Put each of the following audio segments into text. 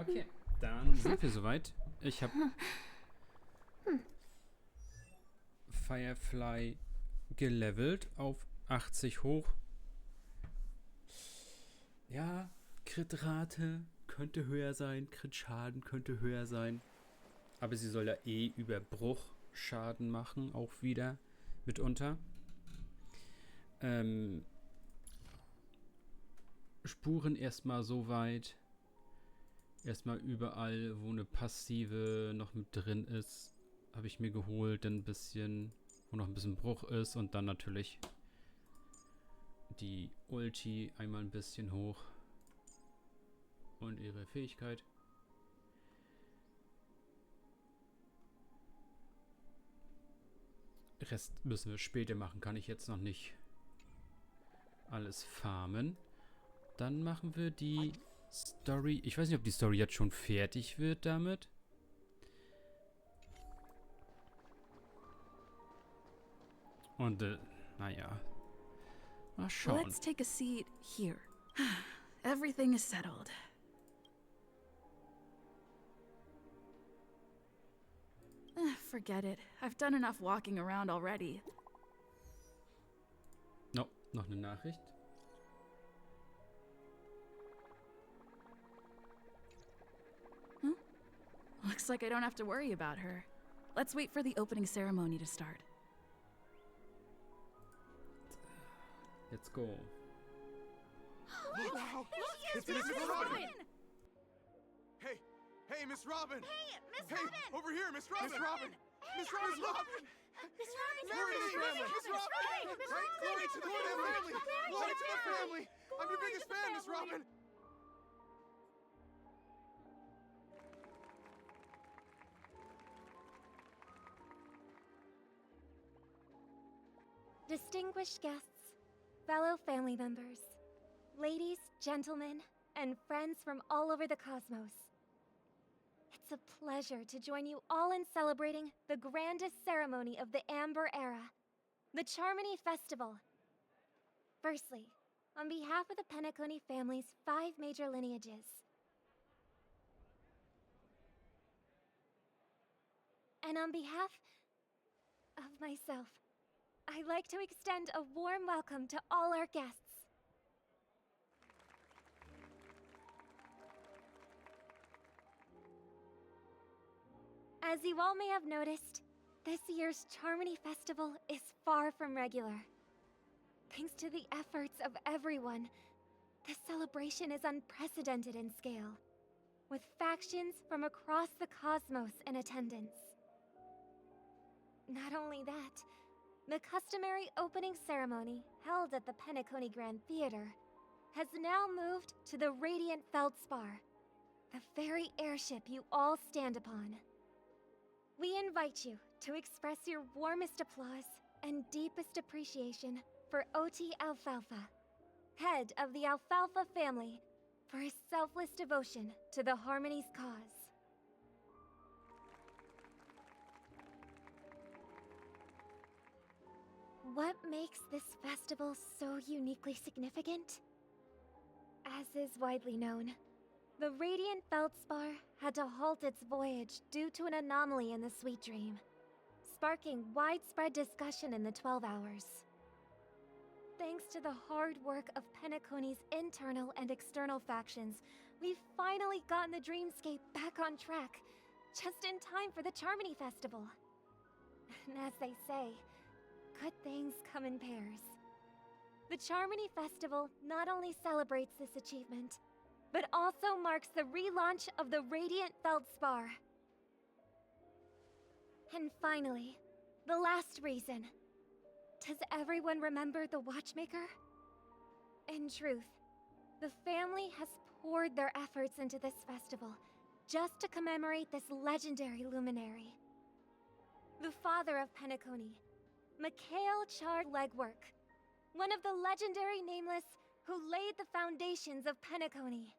Okay, dann sind wir soweit. Ich habe Firefly gelevelt auf 80 hoch. Ja, Crit-Rate könnte höher sein, Crit-Schaden könnte höher sein. Aber sie soll ja über Bruchschaden machen, auch wieder mitunter. Spuren erstmal so weit. Erstmal überall, wo eine Passive noch mit drin ist, habe ich mir geholt. Dann ein bisschen, wo noch ein bisschen Bruch ist. Und dann natürlich die Ulti einmal ein bisschen hoch. Und ihre Fähigkeit. Rest müssen wir später machen. Kann ich jetzt noch nicht alles farmen. Dann machen wir die Story. Ich weiß nicht, ob die Story jetzt schon fertig wird damit. Und, naja. Mal schauen. Let's take a seat here. Everything is settled. Forget it. I've done enough walking around already. No, noch eine Nachricht. Looks like I don't have to worry about her. Let's wait for the opening ceremony to start. Let's go. Wow! It's Miss Robin! Hey, Miss Robin! Hey, Miss Robin! Over here, Miss Robin! Miss Robin! Miss Robin! Miss Robin! Glory to the family! Miss Robin! Glory to the family! Glory to the family! I'm your biggest fan, Miss Robin! Distinguished guests, fellow family members, ladies, gentlemen, and friends from all over the cosmos. It's a pleasure to join you all in celebrating the grandest ceremony of the Amber Era, the Charmony Festival. Firstly, on behalf of the Penacony family's 5 major lineages, and on behalf of myself, I'd like to extend a warm welcome to all our guests. As you all may have noticed, this year's Charmony Festival is far from regular. Thanks to the efforts of everyone, this celebration is unprecedented in scale, with factions from across the cosmos in attendance. Not only that, the customary opening ceremony held at the Penacony Grand Theater has now moved to the Radiant Feldspar, the very airship you all stand upon. We invite you to express your warmest applause and deepest appreciation for Oti Alfalfa, head of the Alfalfa family, for his selfless devotion to the Harmony's cause. What makes this festival so uniquely significant? As is widely known, the Radiant Feldspar had to halt its voyage due to an anomaly in the Sweet Dream, sparking widespread discussion in the 12 Hours. Thanks to the hard work of Penacony's internal and external factions, we've finally gotten the Dreamscape back on track, just in time for the Charmony Festival. And as they say, good things come in pairs. The Charmony Festival not only celebrates this achievement, but also marks the relaunch of the Radiant Feldspar. And finally, the last reason. Does everyone remember the Watchmaker? In truth, the family has poured their efforts into this festival just to commemorate this legendary luminary. The father of Penacony, Mikhail Char Legwork, one of the legendary Nameless who laid the foundations of Penacony.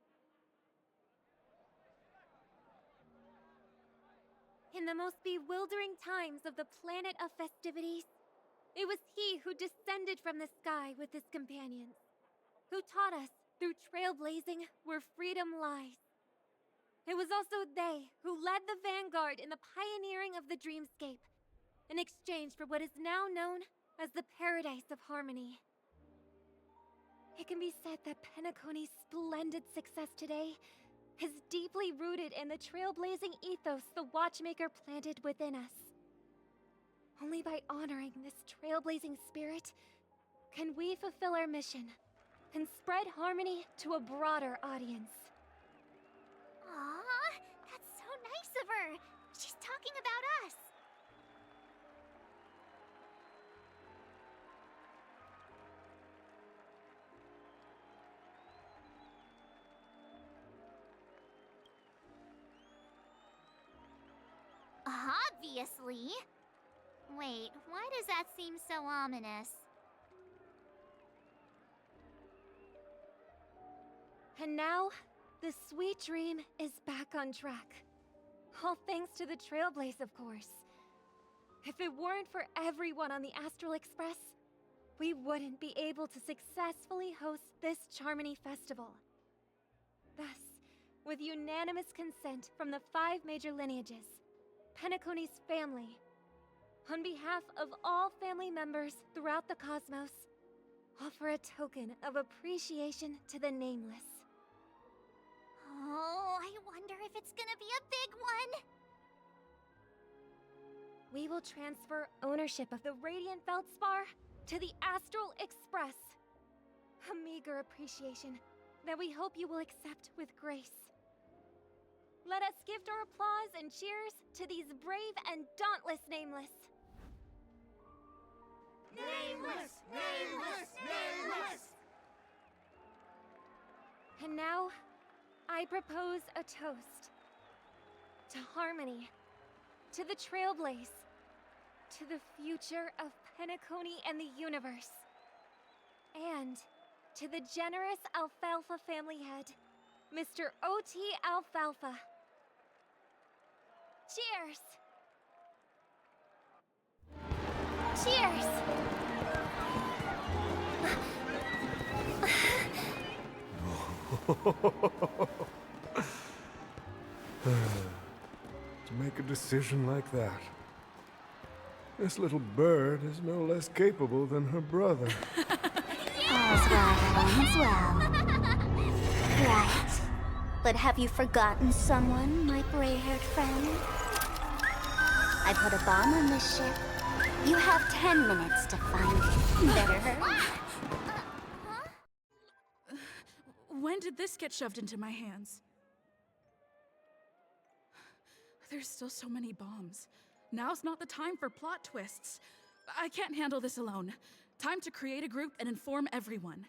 In the most bewildering times of the planet of festivities, it was he who descended from the sky with his companions, who taught us through trailblazing where freedom lies. It was also they who led the vanguard in the pioneering of the dreamscape, in exchange for what is now known as the Paradise of Harmony. It can be said that Penacony's splendid success today is deeply rooted in the trailblazing ethos the Watchmaker planted within us. Only by honoring this trailblazing spirit can we fulfill our mission and spread harmony to a broader audience. Aw, that's so nice of her. She's talking about us. Obviously. Wait, why does that seem so ominous? And now, the sweet dream is back on track. All thanks to the Trailblaze, of course. If it weren't for everyone on the Astralexpress, we wouldn't be able to successfully host this Charmony festival. Thus, with unanimous consent from the 5 major lineages, Penacony's family, on behalf of all family members throughout the cosmos, offer a token of appreciation to the Nameless. Oh, I wonder if it's gonna be a big one. We will transfer ownership of the Radiant Feldspar to the Astral Express. A meager appreciation that we hope you will accept with grace. Let us gift our applause and cheers to these brave and dauntless Nameless. Nameless! Nameless! Nameless! And now, I propose a toast. To harmony, to the Trailblaze, to the future of Penacony and the universe, and to the generous Alfalfa family head, Mr. O.T. Alfalfa. Cheers! Cheers! To make a decision like that. This little bird is no less capable than her brother. All's well that ends well. Right. But have you forgotten someone, my gray-haired friend? I put a bomb on this ship. You have 10 minutes to find it. Better hurry. When did this get shoved into my hands? There's still so many bombs. Now's not the time for plot twists. I can't handle this alone. Time to create a group and inform everyone.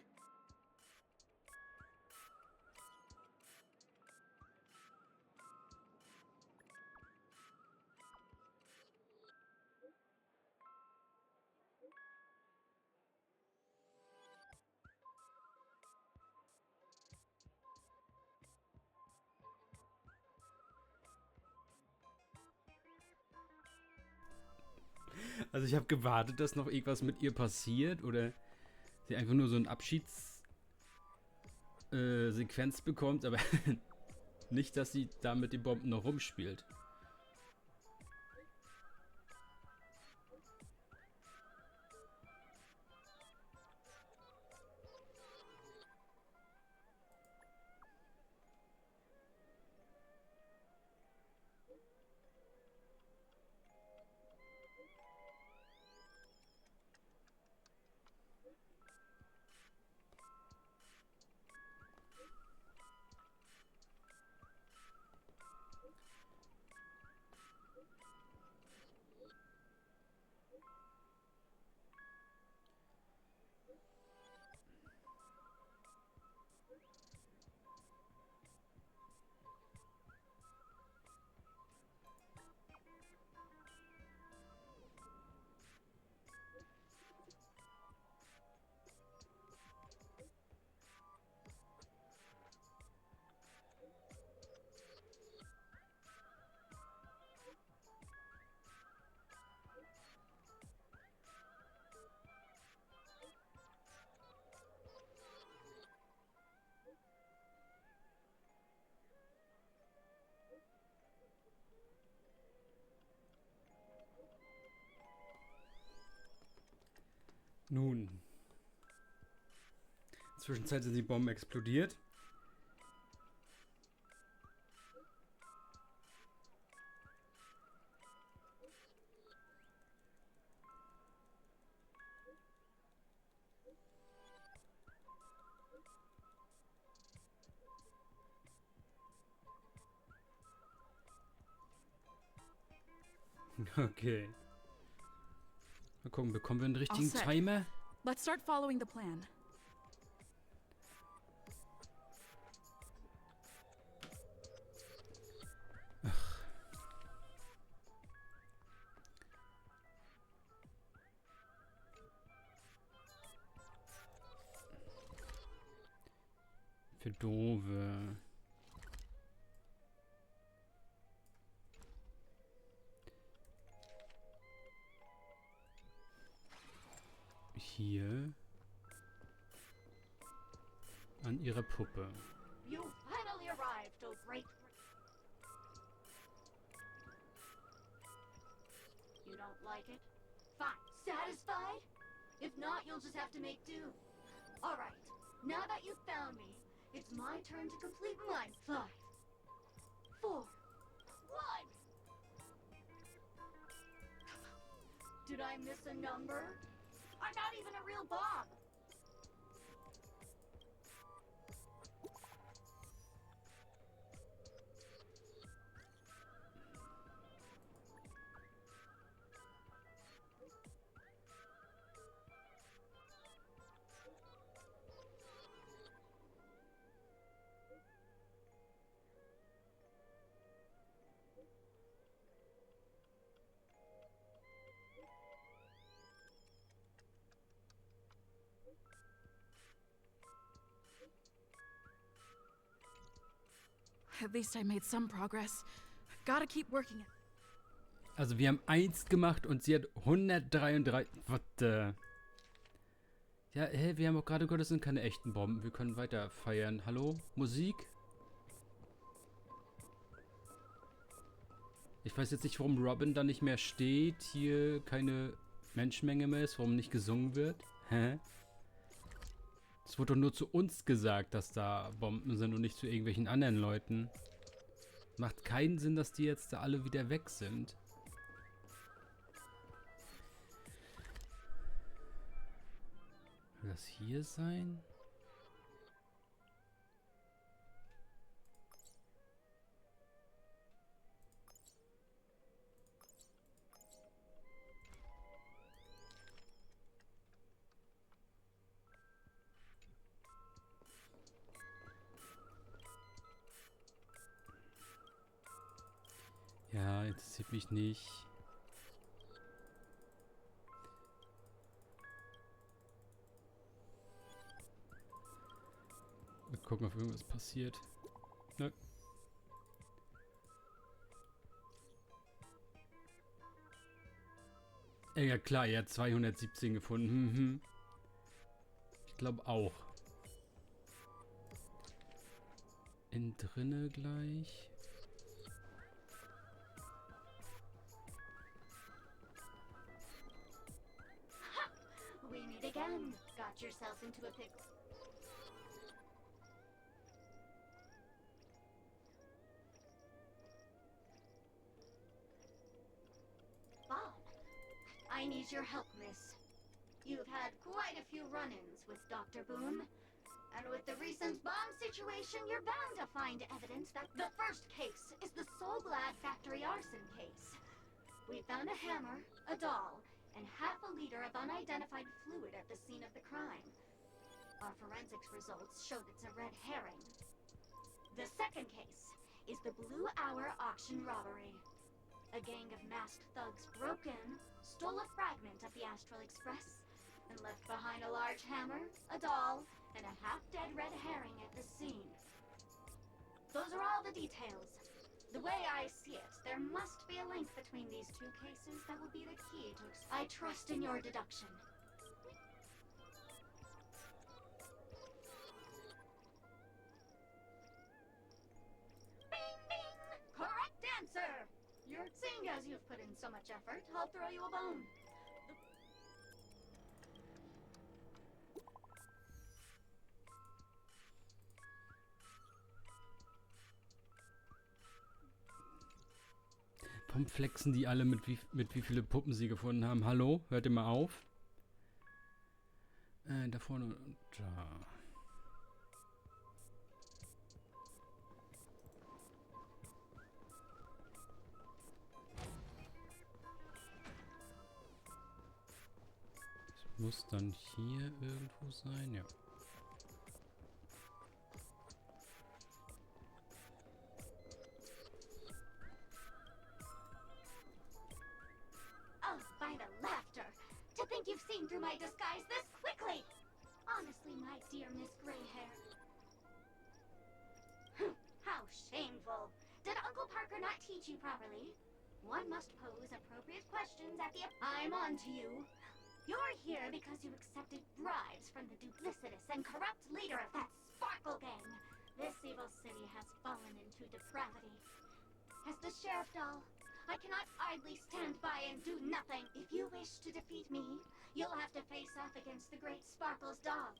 Also ich habe gewartet, dass noch irgendwas mit ihr passiert oder sie einfach nur so eine Abschiedssequenz bekommt, aber nicht, dass sie da mit den Bomben noch rumspielt. Nun. Zwischenzeitlich sind die Bomben explodiert. Okay. Mal gucken, bekommen wir einen richtigen set. Timer? Let's start following the plan. Für Doofe. Hier. An ihrer Puppe. You finally arrived, oh great... You don't like it? Fine. Satisfied? If not, you'll just have to make do. Alright, now that you've found me, it's my turn to complete mine. 5, 4, 1. Did I miss a number? I'm not even a real bomb. At least I made some progress. Gotta keep working it. Also wir haben 1 gemacht und sie hat 133. Was? Ja, hey, wir haben auch gerade gehört, das sind keine echten Bomben. Wir können weiter feiern. Hallo? Musik? Ich weiß jetzt nicht, warum Robin da nicht mehr steht. Hier keine Menschenmenge mehr ist. Warum nicht gesungen wird. Hä? Es wurde doch nur zu uns gesagt, dass da Bomben sind und nicht zu irgendwelchen anderen Leuten. Macht keinen Sinn, dass die jetzt da alle wieder weg sind. Soll das hier sein? Ja, interessiert mich nicht. Wir gucken, ob irgendwas passiert. Nö. Ja klar, er hat 217 gefunden. Ich glaube auch. In drinne gleich. We meet again. Got yourself into a pickle. Bob, I need your help, miss. You've had quite a few run-ins with Dr. Boom. And with the recent bomb situation, you're bound to find evidence that the first case is the Soul Glad Factory arson case. We found a hammer, a doll, and half a liter of unidentified fluid at the scene of the crime. Our forensics results showed it's a red herring. The second case is the Blue Hour auction robbery. A gang of masked thugs broke in, stole a fragment of the Astralexpress, and left behind a large hammer, a doll, and a half-dead red herring at the scene. Those are all the details. The way I see it, there must be a link between these two cases that will be the key to... I trust in your deduction. Bing, bing! Correct answer! Seeing as you've put in so much effort, I'll throw you a bone. Warum flexen die alle mit wie viele Puppen sie gefunden haben? Hallo? Hört ihr mal auf? Da vorne und da. Das muss dann hier irgendwo sein, ja. Oh, by the laughter! To think you've seen through my disguise this quickly! Honestly, my dear Miss Greyhair. How shameful! Did Uncle Parker not teach you properly? One must pose appropriate questions at the... I'm on to you. You're here because you accepted bribes from the duplicitous and corrupt leader of that Sparkle gang. This evil city has fallen into depravity. As the sheriff doll, I cannot idly stand by and do nothing. If you wish to defeat me, you'll have to face off against the great Sparkle's dogs.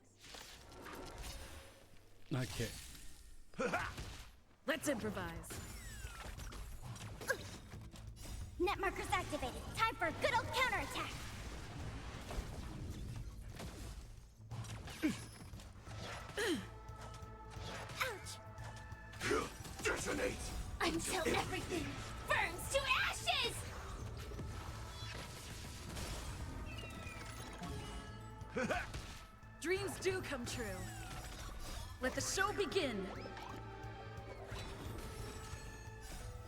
Okay. Let's improvise. Net markers activated. Time for a good old counterattack. Ouch! Detonate! Until everything burns to ashes! Dreams do come true. Let the show begin.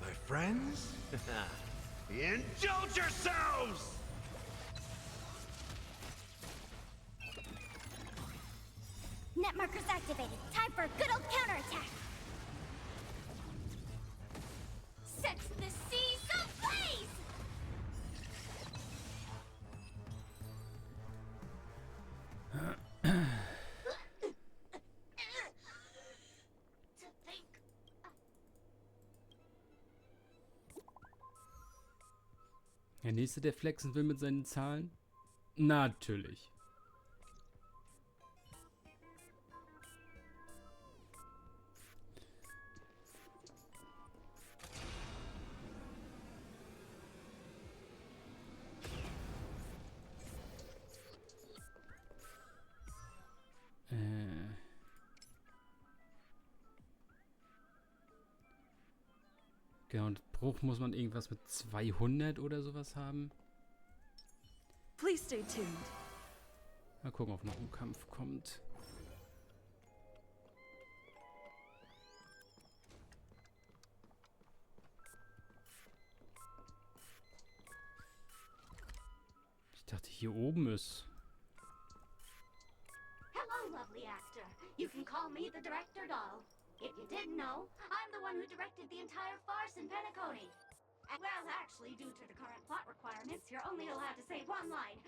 My friends? Indulge yourselves! Net markers activated. Time for a good old counterattack. Sets the seas ablaze! To think... Der nächste, der flexen will mit seinen Zahlen? Natürlich. Genau, und Bruch muss man irgendwas mit 200 oder sowas haben. Please stay tuned. Mal gucken, ob noch ein Kampf kommt. Ich dachte, hier oben ist. Hello, lovely actor. You can call me the director doll. If you didn't know, I'm the one who directed the entire farce in Penacony. Well, actually, due to the current plot requirements, you're only allowed to say one line.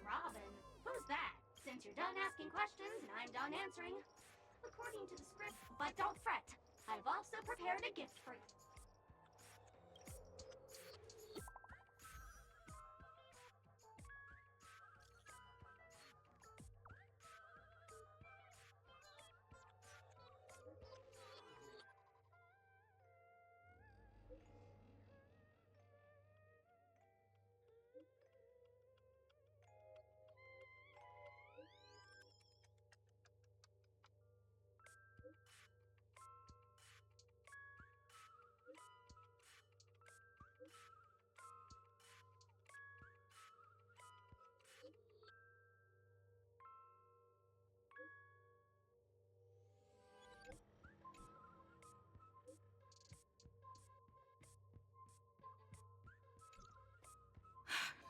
Robin, who's that? Since you're done asking questions and I'm done answering, according to the script. But don't fret, I've also prepared a gift for you.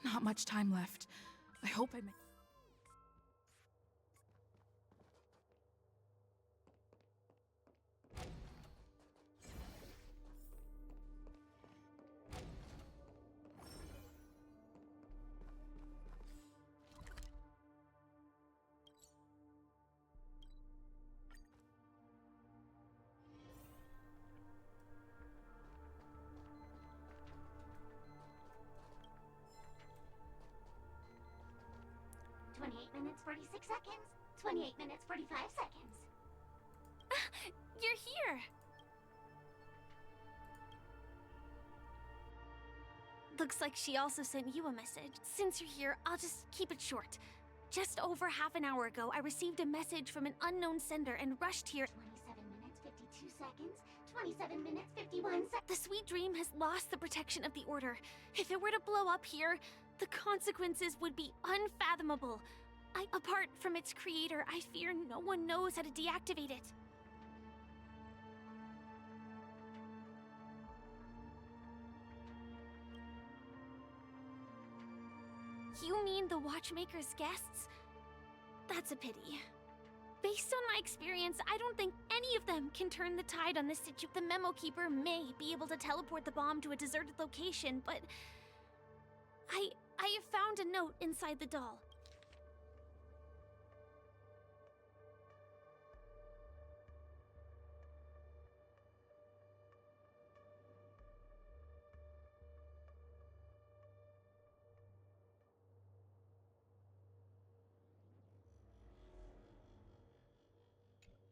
Not much time left. I hope I make... Minutes, 46 seconds. 28 minutes, 45 seconds. you're here. Looks like she also sent you a message. Since you're here, I'll just keep it short. Just over half an hour ago, I received a message from an unknown sender and rushed here. 27 minutes, 52 seconds. 27 minutes, 51 seconds. The sweet dream has lost the protection of the Order. If it were to blow up here, the consequences would be unfathomable. Apart from its creator, I fear no one knows how to deactivate it. You mean the Watchmaker's guests? That's a pity. Based on my experience, I don't think any of them can turn the tide on this situation. The Memo Keeper may be able to teleport the bomb to a deserted location, but I have found a note inside the doll.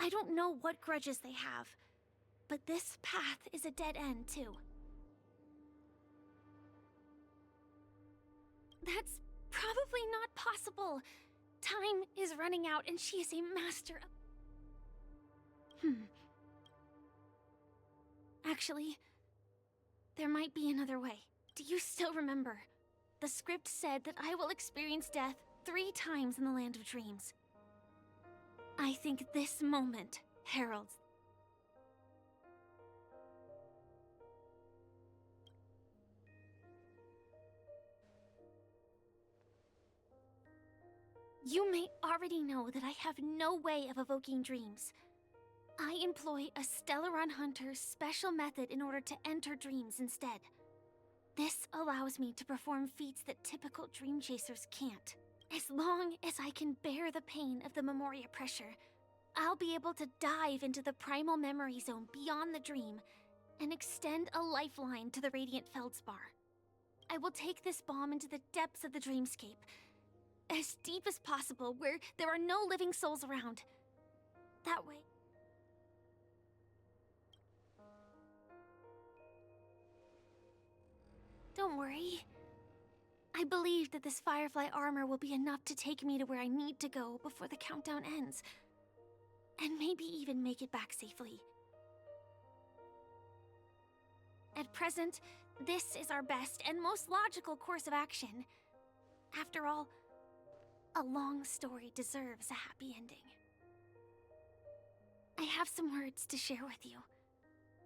I don't know what grudges they have, but this path is a dead end, too. That's probably not possible. Time is running out, and she is a master of... Actually, there might be another way. Do you still remember? The script said that I will experience death 3 times in the Land of Dreams. I think this moment heralds. You may already know that I have no way of evoking dreams. I employ a Stellaron Hunter's special method in order to enter dreams instead. This allows me to perform feats that typical dream chasers can't. As long as I can bear the pain of the Memoria pressure, I'll be able to dive into the primal memory zone beyond the dream and extend a lifeline to the radiant feldspar. I will take this bomb into the depths of the dreamscape, as deep as possible where there are no living souls around. That way... Don't worry. I believe that this Firefly armor will be enough to take me to where I need to go before the countdown ends. And maybe even make it back safely. At present, this is our best and most logical course of action. After all, a long story deserves a happy ending. I have some words to share with you,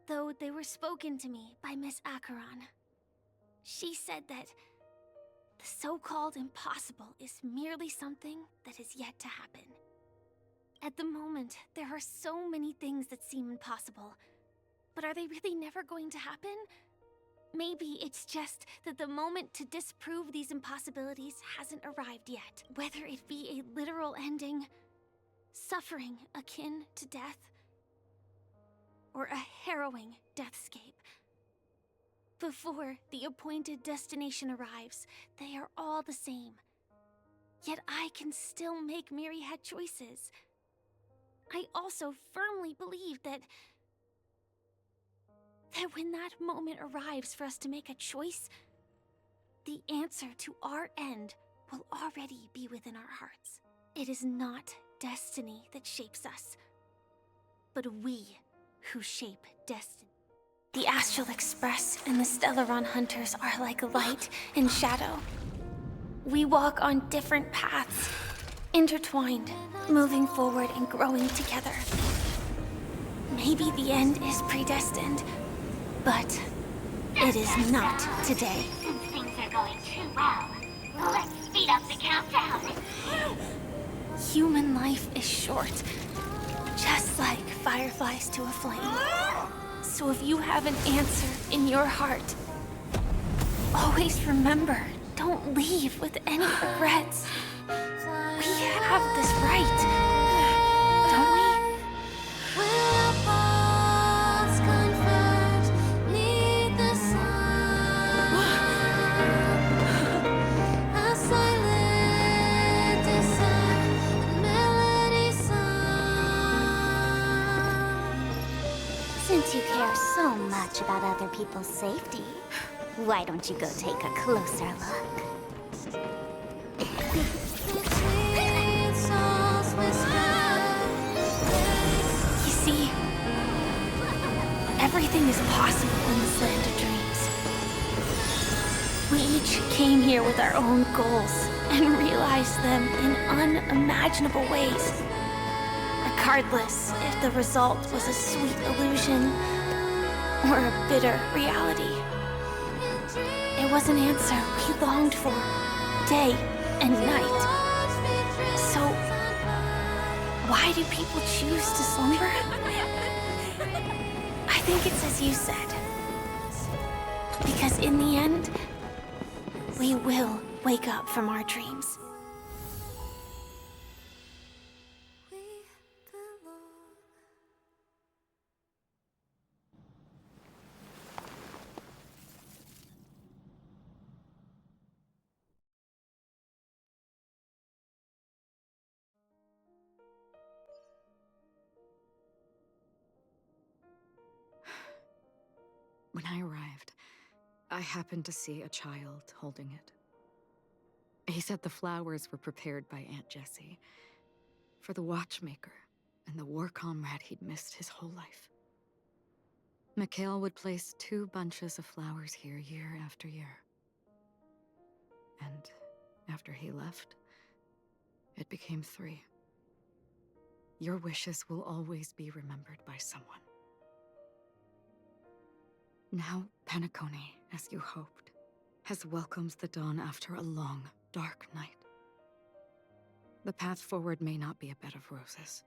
though they were spoken to me by Miss Acheron. She said that the so-called impossible is merely something that is yet to happen. At the moment, there are so many things that seem impossible, but are they really never going to happen? Maybe it's just that the moment to disprove these impossibilities hasn't arrived yet. Whether it be a literal ending, suffering akin to death, or a harrowing deathscape. Before the appointed destination arrives, they are all the same. Yet I can still make myriad choices. I also firmly believe that when that moment arrives for us to make a choice, the answer to our end will already be within our hearts. It is not destiny that shapes us, but we who shape destiny. The Astralexpress and the Stellaron Hunters are like light and shadow. We walk on different paths, intertwined, moving forward and growing together. Maybe the end is predestined, but it is not today. Since things are going too well, let's speed up the countdown. Human life is short, just like fireflies to a flame. So if you have an answer in your heart, always remember, don't leave with any regrets. We have this right, don't we? Will our paths converge 'neath the sun? A silent descent, melody sung. care so much about other people's safety, why don't you go take a closer look? You see, everything is possible in this land of dreams. We each came here with our own goals and realized them in unimaginable ways. Regardless if the result was a sweet illusion or a bitter reality. It was an answer we longed for, day and night. So, why do people choose to slumber? I think it's as you said. Because in the end, we will wake up from our dreams. When I arrived, I happened to see a child holding it. He said the flowers were prepared by Aunt Jessie for the watchmaker and the war comrade he'd missed his whole life. Mikhail would place 2 bunches of flowers here year after year. And after he left, it became 3. Your wishes will always be remembered by someone. Now, Penacony, as you hoped, has welcomed the dawn after a long, dark night. The path forward may not be a bed of roses,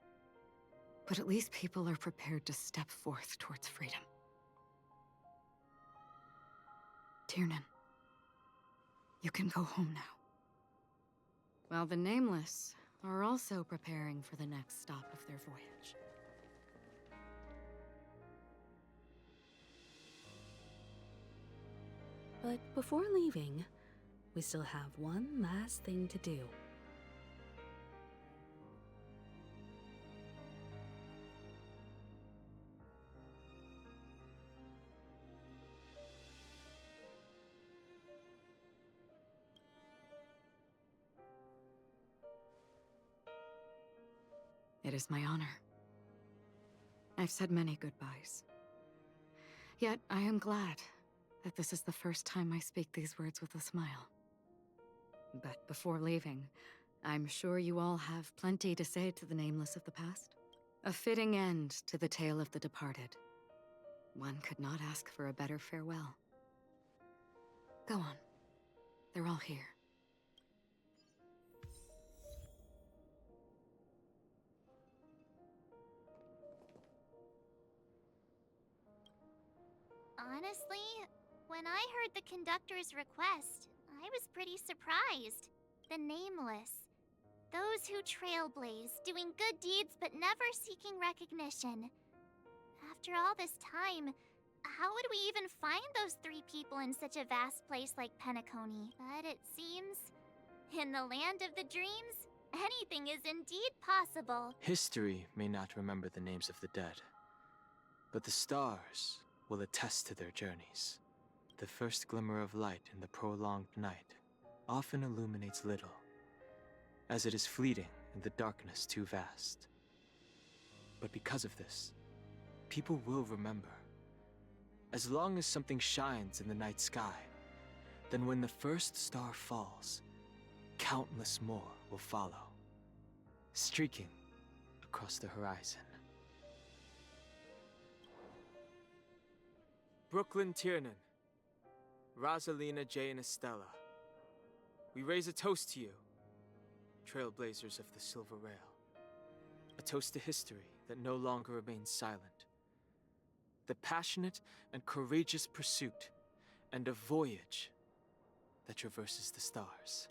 but at least people are prepared to step forth towards freedom. Tiernan, you can go home now. While the Nameless are also preparing for the next stop of their voyage. But before leaving, we still have one last thing to do. It is my honor. I've said many goodbyes. Yet I am glad that this is the first time I speak these words with a smile. But before leaving, I'm sure you all have plenty to say to the Nameless of the past. A fitting end to the tale of the departed. One could not ask for a better farewell. Go on. They're all here. Honestly, when I heard the conductor's request, I was pretty surprised. The Nameless. Those who trailblaze, doing good deeds but never seeking recognition. After all this time, how would we even find those 3 people in such a vast place like Penacony? But it seems, in the land of the dreams, anything is indeed possible. History may not remember the names of the dead, but the stars will attest to their journeys. The first glimmer of light in the prolonged night often illuminates little, as it is fleeting and the darkness too vast. But because of this, people will remember. As long as something shines in the night sky, then when the first star falls, countless more will follow, streaking across the horizon. Brooklyn Tiernan, Rosalina, Jay, and Estella, we raise a toast to you, trailblazers of the Silver Rail. A toast to history that no longer remains silent. The passionate and courageous pursuit, and a voyage that traverses the stars.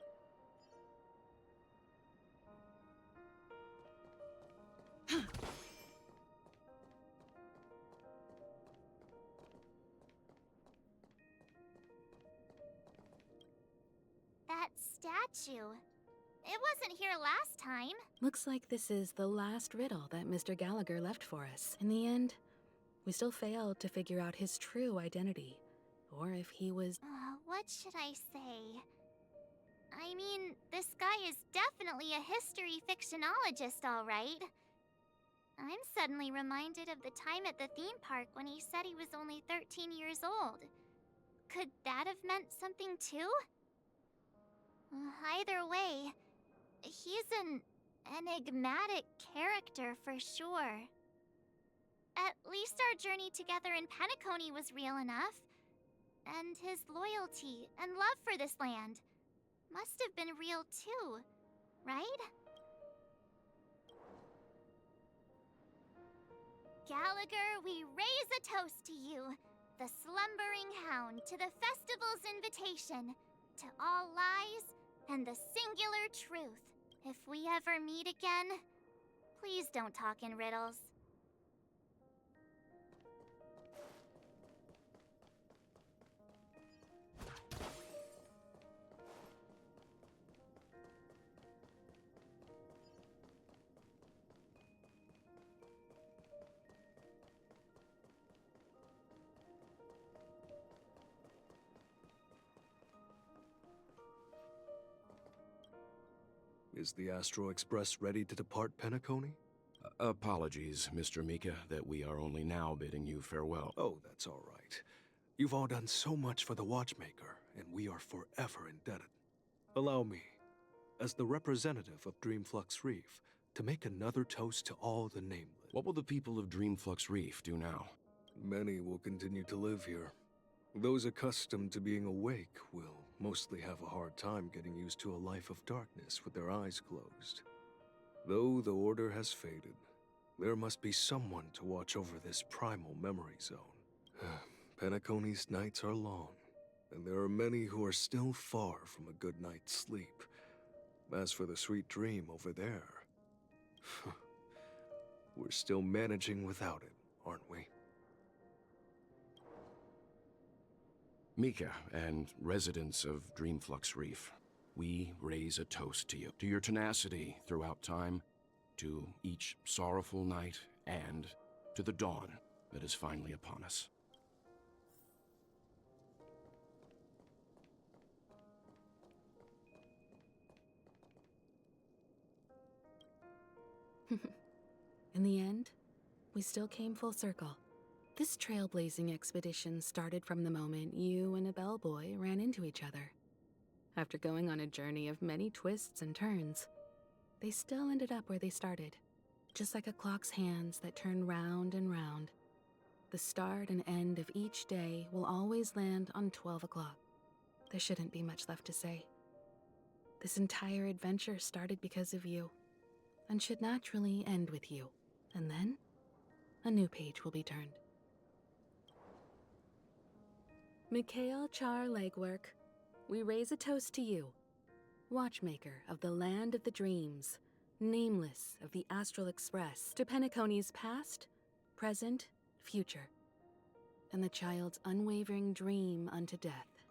That statue. It wasn't here last time. Looks like this is the last riddle that Mr. Gallagher left for us. In the end, We still failed to figure out his true identity, or if he was... What should I say? I mean, this guy is definitely a history fictionologist, all right. I'm suddenly reminded of the time at the theme park when he said he was only 13 years old. Could that have meant something too? Either way, he's an enigmatic character for sure. At least our journey together in Penacony was real enough. And his loyalty and love for this land must have been real too, right? Gallagher, we raise a toast to you, the slumbering hound, to the festival's invitation, to all lies and the singular truth. If we ever meet again, please don't talk in riddles. Is the Astralexpress ready to depart Penacony? Apologies, Mr. Mika, that we are only now bidding you farewell. Oh, that's all right. You've all done so much for the Watchmaker, and we are forever indebted. Allow me, as the representative of Dreamflux Reef, to make another toast to all the nameless. What will the people of Dreamflux Reef do now? Many will continue to live here. Those accustomed to being awake will mostly have a hard time getting used to a life of darkness with their eyes closed. Though the order has faded, there must be someone to watch over this primal memory zone. Penacony's nights are long, and there are many who are still far from a good night's sleep. As for the sweet dream over there, we're still managing without it, aren't we? Mika and residents of Dreamflux Reef, we raise a toast to you, to your tenacity throughout time, to each sorrowful night, and to the dawn that is finally upon us. In the end, we still came full circle. This trailblazing expedition started from the moment you and a bellboy ran into each other. After going on a journey of many twists and turns, they still ended up where they started, just like a clock's hands that turn round and round. The start and end of each day will always land on 12 o'clock. There shouldn't be much left to say. This entire adventure started because of you, and should naturally end with you, and then a new page will be turned. Mikhail Char Legwork, we raise a toast to you, watchmaker of the land of the dreams, nameless of the Astralexpress, to Penacony's past, present, future, and the child's unwavering dream unto death.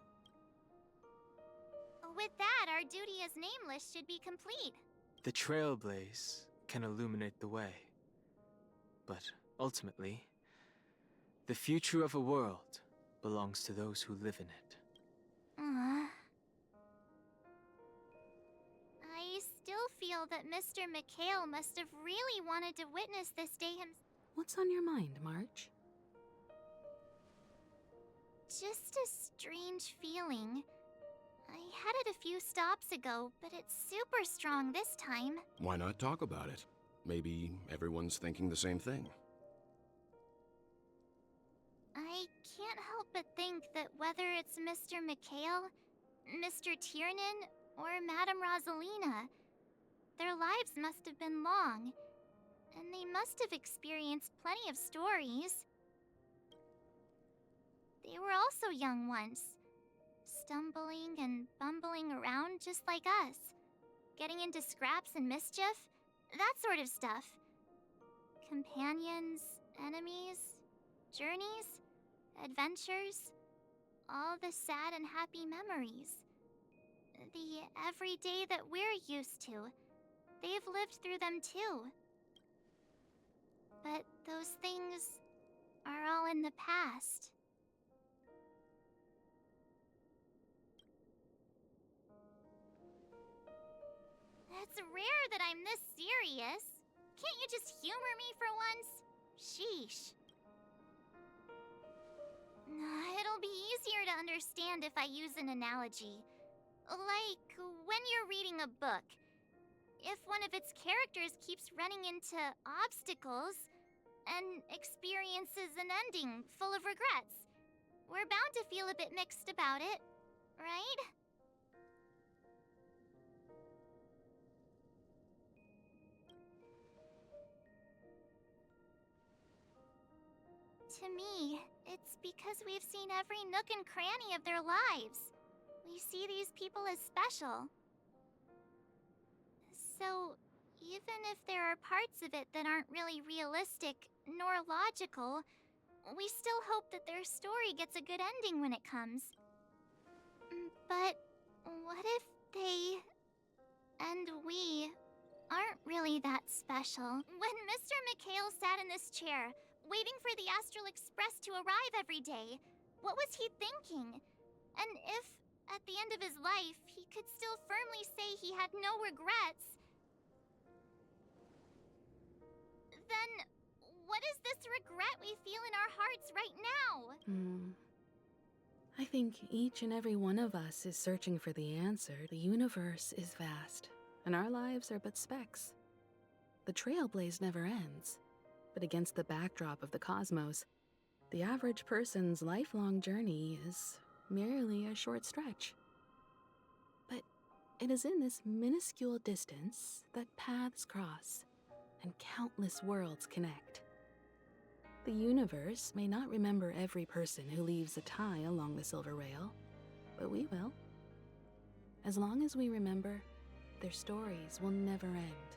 With that, our duty as nameless should be complete. The trailblaze can illuminate the way. But ultimately, the future of a world belongs to those who live in it. I still feel that Mr. Mikhail must have really wanted to witness this day himself. What's on your mind, March? Just a strange feeling. I had it a few stops ago, but it's super strong this time. Why not talk about it? Maybe everyone's thinking the same thing. I can't help but think that whether it's Mr. Mikhail, Mr. Tiernan, or Madame Rosalina, their lives must have been long, and they must have experienced plenty of stories. They were also young once, stumbling and bumbling around just like us, getting into scraps and mischief, that sort of stuff. Companions, enemies, journeys, adventures, all the sad and happy memories. The everyday that we're used to, they've lived through them too. But those things are all in the past. It's rare that I'm this serious. Can't you just humor me for once? Sheesh. It'll be easier to understand if I use an analogy. Like when you're reading a book. If one of its characters keeps running into obstacles and experiences an ending full of regrets, we're bound to feel a bit mixed about it, right? To me, it's because we've seen every nook and cranny of their lives. We see these people as special. So, even if there are parts of it that aren't really realistic nor logical, we still hope that their story gets a good ending when it comes. But what if they and we aren't really that special? When Mr. McHale sat in this chair, waiting for the Astralexpress to arrive every day, what was he thinking? And if, at the end of his life, he could still firmly say he had no regrets, then what is this regret we feel in our hearts right now? I think each and every one of us is searching for the answer. The universe is vast, and our lives are but specks. The trailblaze never ends. But against the backdrop of the cosmos, the average person's lifelong journey is merely a short stretch. But it is in this minuscule distance that paths cross and countless worlds connect. The universe may not remember every person who leaves a tie along the silver rail, but we will. As long as we remember, their stories will never end.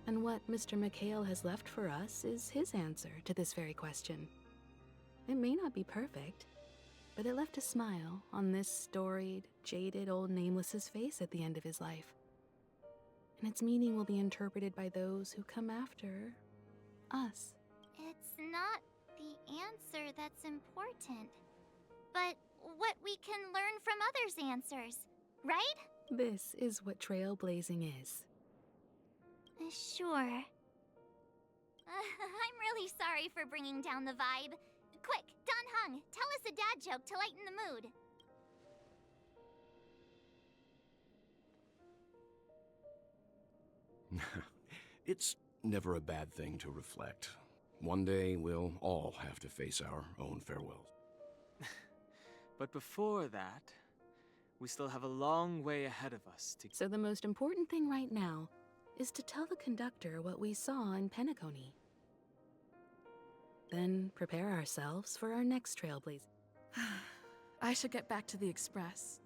And what Mr. McHale has left for us is his answer to this very question. It may not be perfect, but it left a smile on this storied, jaded old Nameless's face at the end of his life. And its meaning will be interpreted by those who come after us. It's not the answer that's important, but what we can learn from others' answers, right? This is what trailblazing is. Sure. I'm really sorry for bringing down the vibe. Quick, Don Hung, tell us a dad joke to lighten the mood. It's never a bad thing to reflect. One day, we'll all have to face our own farewells. But before that, we still have a long way ahead of us to... So the most important thing right now is to tell the conductor what we saw in Penacony. Then prepare ourselves for our next trailblaze. I should get back to the Express.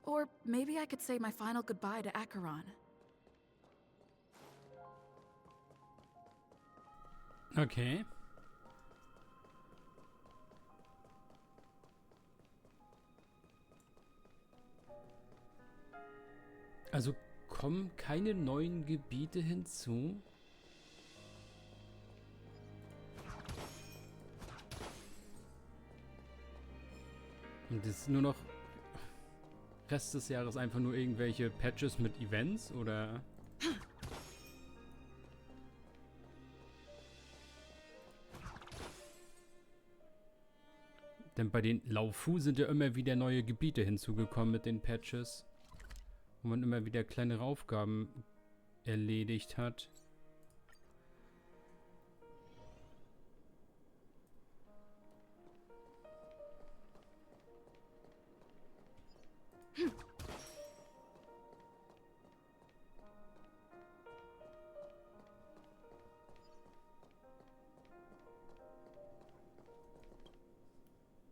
Or maybe I could say my final goodbye to Acheron. Okay. Also kommen keine neuen Gebiete hinzu? Und es ist nur noch Rest des Jahres einfach nur irgendwelche Patches mit Events, oder? Denn bei den Laufu sind ja immer wieder neue Gebiete hinzugekommen mit den Patches. Wo man immer wieder kleinere Aufgaben erledigt hat.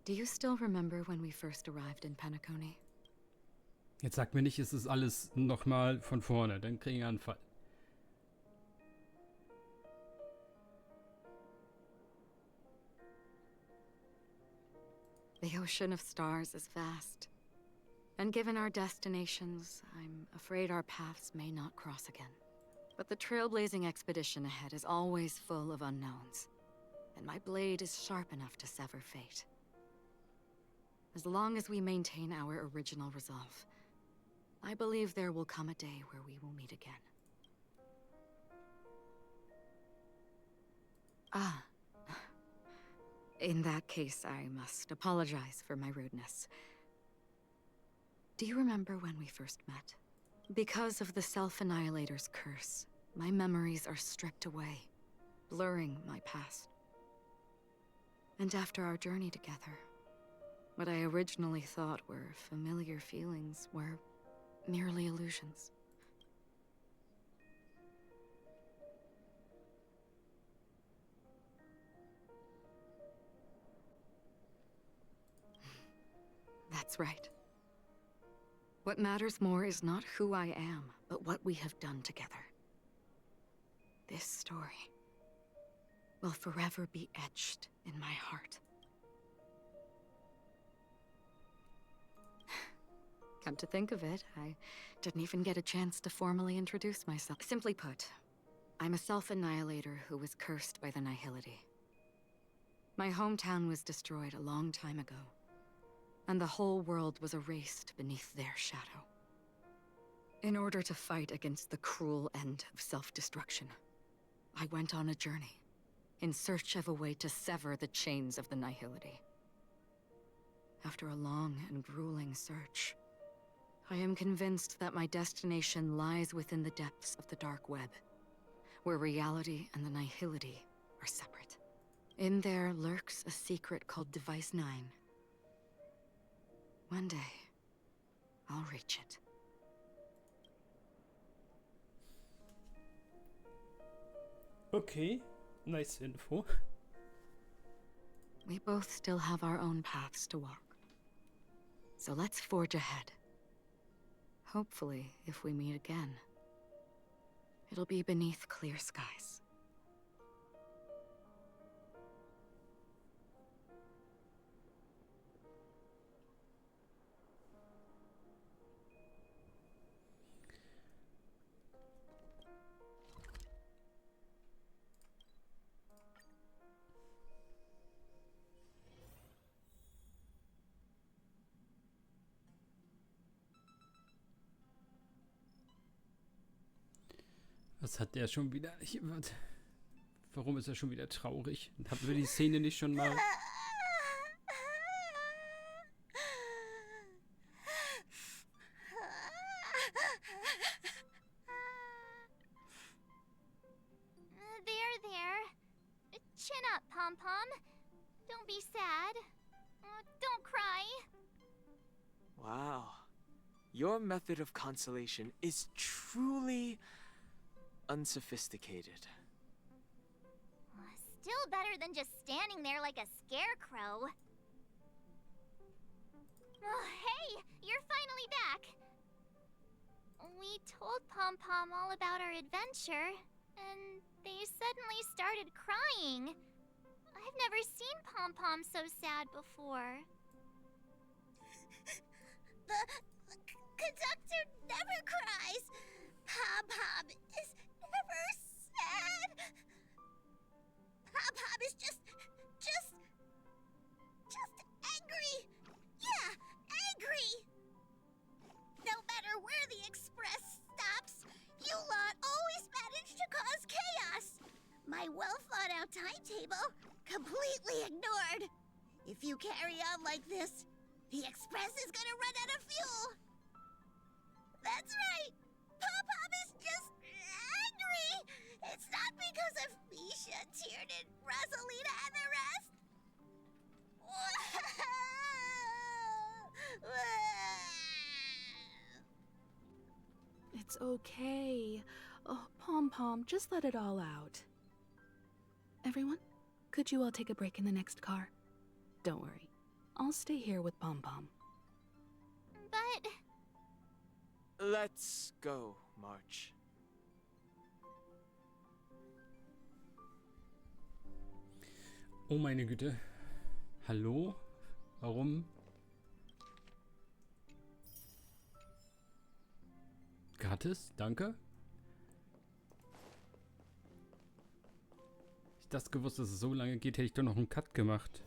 Do you still remember when we first arrived in Penacony? Jetzt sag mir nicht, es ist alles nochmal von vorne, dann kriege ich einen Anfall. The ocean of stars is vast. And given our destinations, I'm afraid our paths may not cross again. But the trailblazing expedition ahead is always full of unknowns. and my blade is sharp enough to sever fate. As long as we maintain our original resolve, I believe there will come a day where we will meet again. Ah. In that case, I must apologize for my rudeness. Do you remember when we first met? Because of the Self-Annihilator's curse, my memories are stripped away, blurring my past. And after our journey together, what I originally thought were familiar feelings were merely illusions. That's right. What matters more is not who I am, but what we have done together. This story will forever be etched in my heart. Come to think of it, I didn't even get a chance to formally introduce myself. Simply put, I'm a self-annihilator who was cursed by the Nihility. My hometown was destroyed a long time ago, and the whole world was erased beneath their shadow. In order to fight against the cruel end of self-destruction, I went on a journey, in search of a way to sever the chains of the Nihility. After a long and grueling search, I am convinced that my destination lies within the depths of the dark web, where reality and the Nihility are separate. In there lurks a secret called Device 9. One day, I'll reach it. Okay, nice info. We both still have our own paths to walk. So let's forge ahead. Hopefully, if we meet again, it'll be beneath clear skies. Was hat der schon wieder? Warum ist er schon wieder traurig? Haben wir die Szene nicht schon mal? There. Chin up, Pom-Pom. Don't be sad. Don't cry. Wow. Your method of consolation is truly unsophisticated. Still better than just standing there like a scarecrow. Oh, hey, you're finally back. We told Pom-Pom all about our adventure, and they suddenly started crying. I've never seen Pom-Pom so sad before. The conductor never cries. Pom-Pom is never sad. Pom-Pom is just angry. Yeah, angry. No matter where the express stops, you lot always manage to cause chaos. My well-thought-out timetable completely ignored. If you carry on like this, the express is gonna run out of fuel. That's right. Pom-Pom is just angry. It's not because of Misha, Tiernan, Rosalina, and the rest. It's okay. Oh, Pom-Pom, just let it all out. Everyone, could you all take a break in the next car? Don't worry. I'll stay here with Pom-Pom. But... Let's go, March. Oh meine Güte. Hallo? Warum? Gratis? Danke. ich das gewusst, dass es so lange geht, hätte ich doch noch einen Cut gemacht.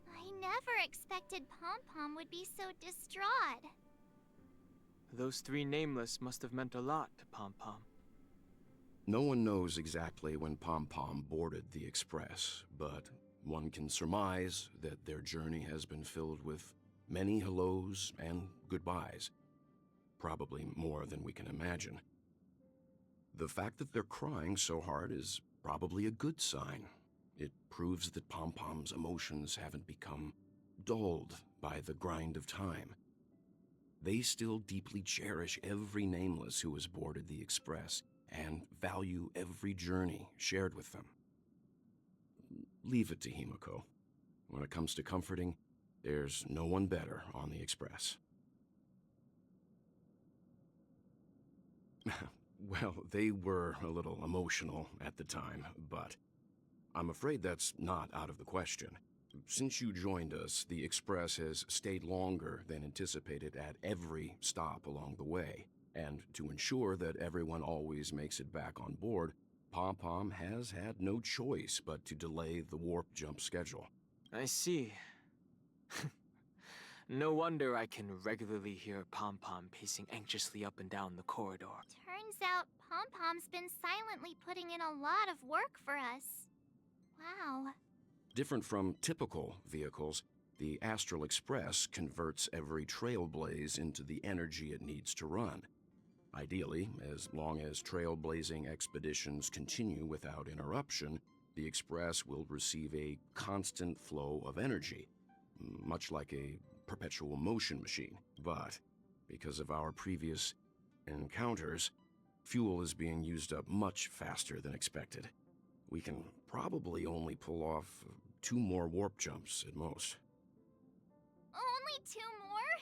I never expected Pom-Pom would be so distraught. Those three nameless must have meant a lot to Pom-Pom. No one knows exactly when Pom-Pom boarded the Express, but one can surmise that their journey has been filled with many hellos and goodbyes. Probably more than we can imagine. The fact that they're crying so hard is probably a good sign. It proves that Pom-Pom's emotions haven't become dulled by the grind of time. They still deeply cherish every nameless who has boarded the Express and value every journey shared with them. Leave it to Himiko. When it comes to comforting, there's no one better on the Express. Well, they were a little emotional at the time, but I'm afraid that's not out of the question. Since you joined us, the Express has stayed longer than anticipated at every stop along the way, and to ensure that everyone always makes it back on board, Pom-Pom has had no choice but to delay the warp jump schedule. I see. No wonder I can regularly hear Pom-Pom pacing anxiously up and down the corridor. Turns out Pom-Pom's been silently putting in a lot of work for us. Wow. Different from typical vehicles, the Astral Express converts every trailblaze into the energy it needs to run. Ideally, as long as trailblazing expeditions continue without interruption, the Express will receive a constant flow of energy, much like a perpetual motion machine. But because of our previous encounters, fuel is being used up much faster than expected. We can probably only pull off 2 more warp jumps at most. Only 2 more?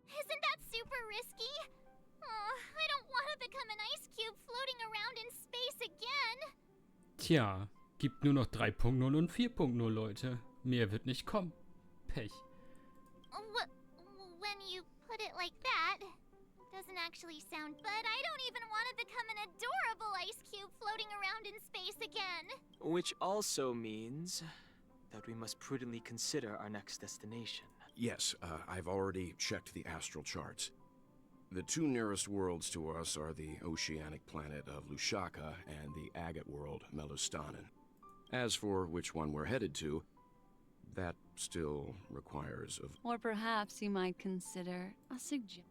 Isn't that super risky? Oh, I don't want to become an ice cube floating around in space again. Tja, gibt nur noch 3.0 und 4.0, Leute. Mehr wird nicht kommen. Pech. When you put it like that, doesn't actually sound, but I don't even want to become an adorable ice cube floating around in space again. Which also means that we must prudently consider our next destination. Yes, I've already checked the astral charts. The 2 nearest worlds to us are the oceanic planet of Lushaka and the agate world, Melustanen. As for which one we're headed to, that still requires of... Or perhaps you might consider a suggestion.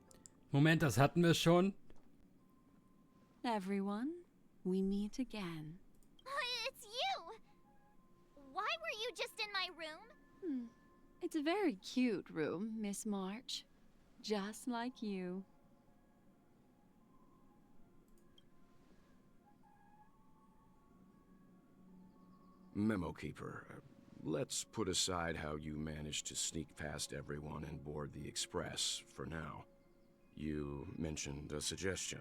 Moment, das hatten wir schon. Everyone, we meet again. It's you! Why were you just in my room? It's a very cute room, Miss March. Just like you. Memo Keeper, let's put aside how you managed to sneak past everyone and board the Express for now. You mentioned a suggestion.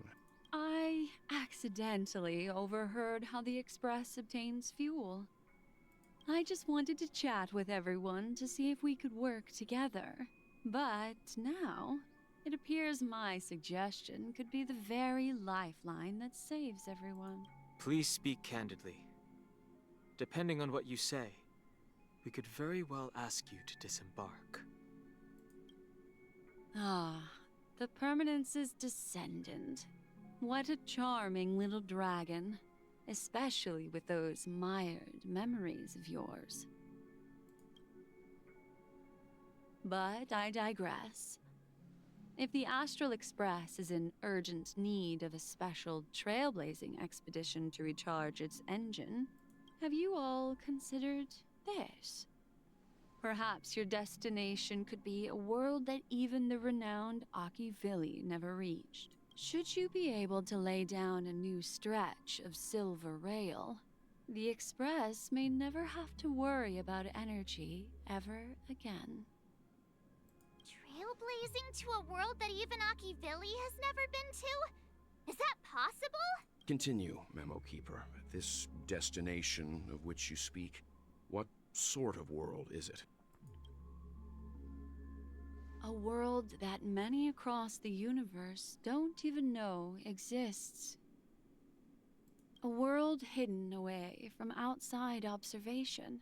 I accidentally overheard how the Express obtains fuel. I just wanted to chat with everyone to see if we could work together. But now, it appears my suggestion could be the very lifeline that saves everyone. Please speak candidly. Depending on what you say, we could very well ask you to disembark. Ah, the Permanence's descendant. What a charming little dragon, especially with those mired memories of yours. But I digress. If the Astral Express is in urgent need of a special trailblazing expedition to recharge its engine, have you all considered this? Perhaps your destination could be a world that even the renowned Akivili never reached. Should you be able to lay down a new stretch of silver rail, the Express may never have to worry about energy ever again. Trailblazing to a world that even Akivili has never been to? Is that possible? Continue, Memo Keeper. This destination of which you speak, what sort of world is it? A world that many across the universe don't even know exists. A world hidden away from outside observation.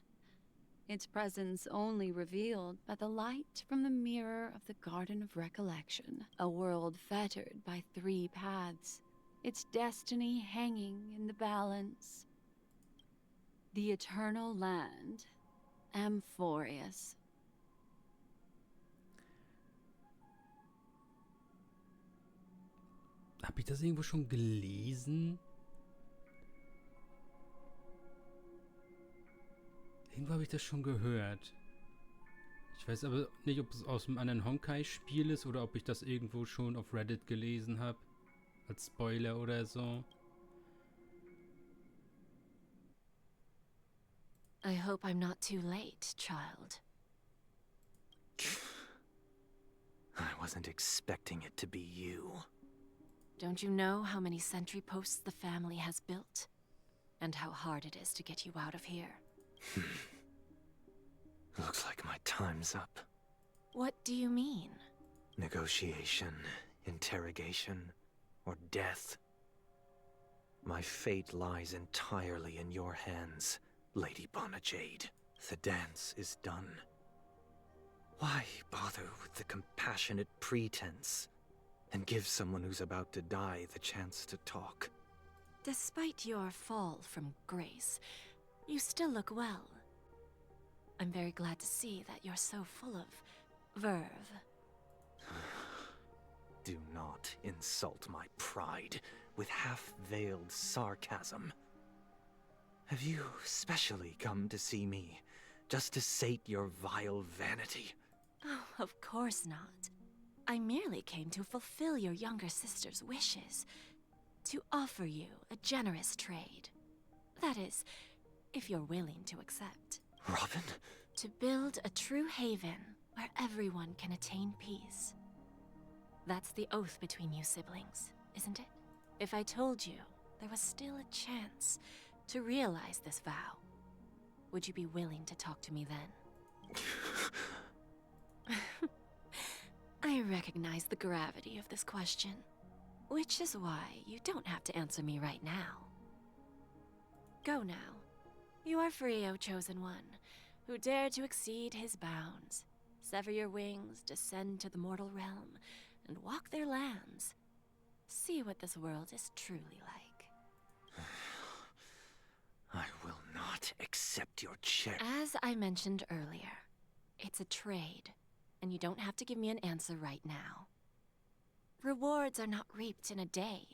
Its presence only revealed by the light from the mirror of the Garden of Recollection. A world fettered by 3 paths, its destiny hanging in the balance. The eternal land, Amphorius. Hab ich das irgendwo schon gelesen? Irgendwo habe ich das schon gehört. Ich weiß aber nicht, ob es aus einem anderen Honkai-Spiel ist oder ob ich das irgendwo schon auf Reddit gelesen habe. Als Spoiler oder so. I hope I'm not too late, child. I wasn't expecting it to be you. Don't you know how many sentry posts the family has built? And how hard it is to get you out of here? Looks like my time's up. What do you mean? Negotiation, interrogation, or death. My fate lies entirely in your hands, Lady Bonajade. The dance is done. Why bother with the compassionate pretense and give someone who's about to die the chance to talk? Despite your fall from grace, you still look well. I'm very glad to see that you're so full of verve. Do not insult my pride with half-veiled sarcasm. Have you specially come to see me just to sate your vile vanity? Oh, of course not. I merely came to fulfill your younger sister's wishes. To offer you a generous trade. That is, if you're willing to accept. Robin? To build a true haven where everyone can attain peace. That's the oath between you siblings, isn't it? If I told you there was still a chance to realize this vow, would you be willing to talk to me then? I recognize the gravity of this question, which is why you don't have to answer me right now. Go now. You are free, O Chosen One, who dare to exceed his bounds, sever your wings, descend to the mortal realm, and walk their lands. See what this world is truly like. I will not accept your check. As I mentioned earlier, it's a trade, and you don't have to give me an answer right now. Rewards are not reaped in a day,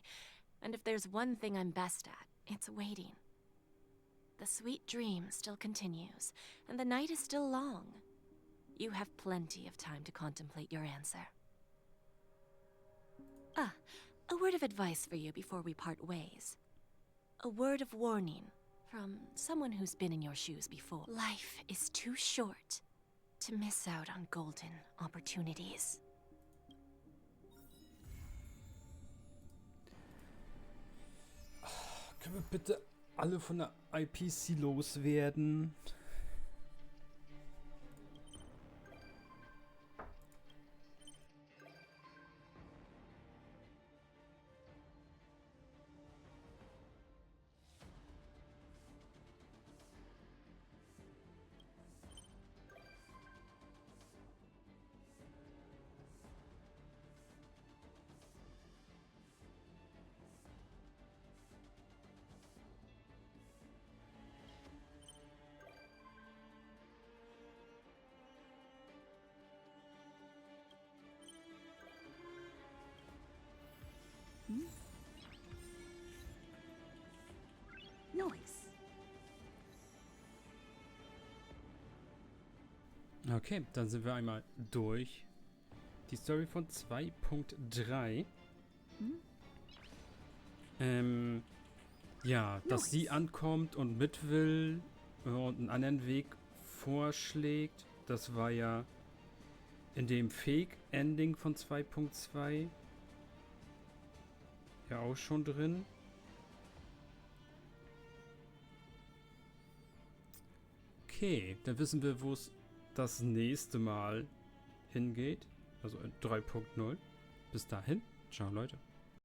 and if there's one thing I'm best at, it's waiting. The sweet dream still continues, and the night is still long. You have plenty of time to contemplate your answer. Ah, a word of advice for you before we part ways. A word of warning from someone who's been in your shoes before. Life is too short to miss out on golden opportunities. Können wir bitte alle von der IPC loswerden? Neues. Okay, dann sind wir einmal durch. Die Story von 2.3. Ja, dass sie ankommt und mit will und einen anderen Weg vorschlägt. Das war ja in dem Fake-Ending von 2.2 ja auch schon drin. Okay, dann wissen wir, wo es das nächste Mal hingeht. Also in 3.0. Bis dahin. Ciao, Leute.